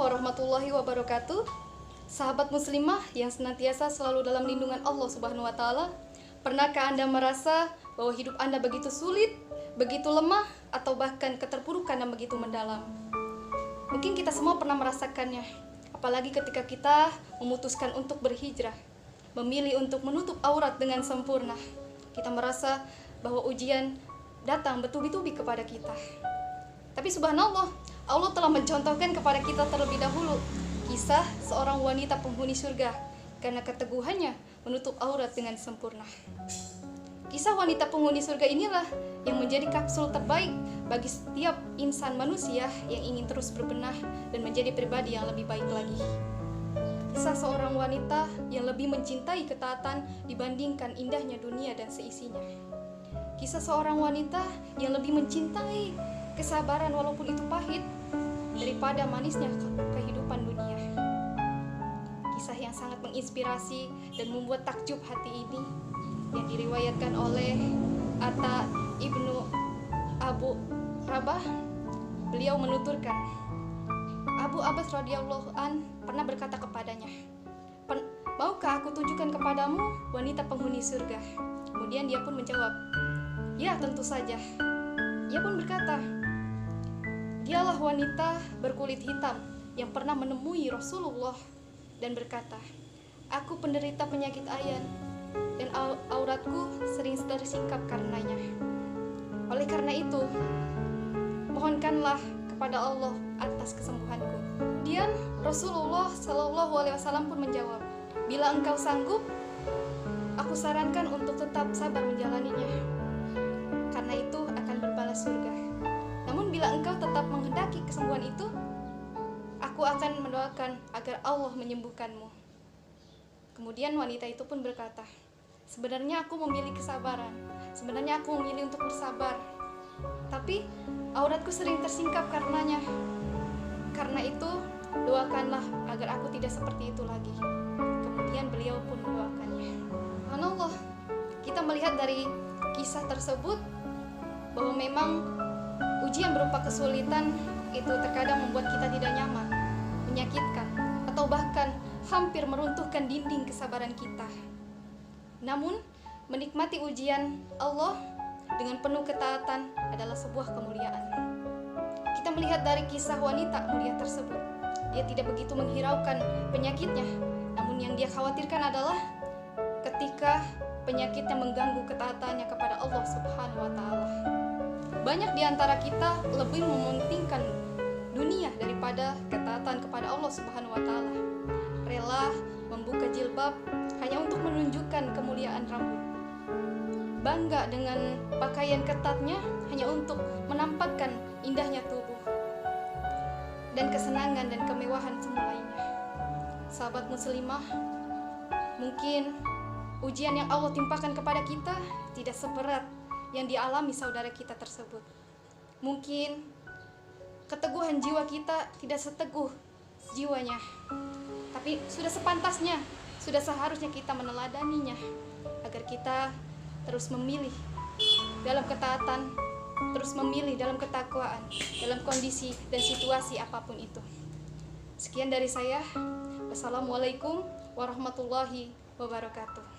warahmatullahi wabarakatuh. Sahabat muslimah yang senantiasa selalu dalam lindungan Allah Subhanahu wa taala. Pernahkah Anda merasa bahwa hidup Anda begitu sulit, begitu lemah, atau bahkan keterpurukan yang begitu mendalam? Mungkin kita semua pernah merasakannya, apalagi ketika kita memutuskan untuk berhijrah, memilih untuk menutup aurat dengan sempurna. Kita merasa bahwa ujian datang bertubi-tubi kepada kita. Tapi subhanallah, Allah telah mencontohkan kepada kita terlebih dahulu kisah seorang wanita penghuni surga karena keteguhannya menutup aurat dengan sempurna. Kisah wanita penghuni surga inilah yang menjadi kapsul terbaik bagi setiap insan manusia yang ingin terus berbenah dan menjadi pribadi yang lebih baik lagi. Kisah seorang wanita yang lebih mencintai ketaatan dibandingkan indahnya dunia dan seisinya. Kisah seorang wanita yang lebih mencintai kesabaran walaupun itu pahit daripada manisnya kehidupan dunia. Kisah yang sangat menginspirasi dan membuat takjub hati ini yang diriwayatkan oleh Atta ibnu Abu Rabah. Beliau menuturkan, Abu Abbas radhiyallahu an pernah berkata kepadanya, maukah aku tunjukkan kepadamu wanita penghuni surga? Kemudian dia pun menjawab, ya tentu saja. Ia pun berkata, dialah wanita berkulit hitam yang pernah menemui Rasulullah dan berkata, aku penderita penyakit ayan dan auratku sering tersingkap karenanya. Oleh karena itu, mohonkanlah kepada Allah atas kesembuhanku. Kemudian Rasulullah Shallallahu Alaihi Wasallam pun menjawab, bila engkau sanggup, aku sarankan untuk tetap sabar menjalaninya, karena itu akan berbalas surga. Namun bila engkau tetap menghendaki kesembuhan itu, aku akan mendoakan agar Allah menyembuhkanmu. Kemudian wanita itu pun berkata, sebenarnya aku memilih kesabaran, sebenarnya aku memilih untuk bersabar, tapi auratku sering tersingkap karenanya. Karena itu, doakanlah agar aku tidak seperti itu lagi. Kemudian beliau pun mendoakannya. Subhanallah, kita melihat dari kisah tersebut bahwa memang ujian berupa kesulitan itu terkadang membuat kita tidak nyaman, menyakitkan, atau bahkan hampir meruntuhkan dinding kesabaran kita. Namun, menikmati ujian Allah dengan penuh ketaatan adalah sebuah kemuliaan. Kita melihat dari kisah wanita mulia tersebut, dia tidak begitu menghiraukan penyakitnya, namun yang dia khawatirkan adalah ketika penyakitnya mengganggu ketaatannya kepada Allah Subhanahu wa taala. Banyak di antara kita lebih mementingkan dunia daripada ketaatan kepada Allah Subhanahu wa taala. Rela membuka jilbab hanya untuk menunjukkan kemuliaan rambut. Bangga dengan pakaian ketatnya hanya untuk menampakkan indahnya tubuh. Dan kesenangan dan kemewahan semua lainnya. Sahabat muslimah, mungkin ujian yang Allah timpakan kepada kita tidak seberat yang dialami saudara kita tersebut. Mungkin keteguhan jiwa kita tidak seteguh jiwanya, tapi sudah sepantasnya, sudah seharusnya kita meneladaninya agar kita terus memilih dalam ketaatan, terus memilih dalam ketakwaan, dalam kondisi dan situasi apapun itu. Sekian dari saya. Wassalamualaikum warahmatullahi wabarakatuh.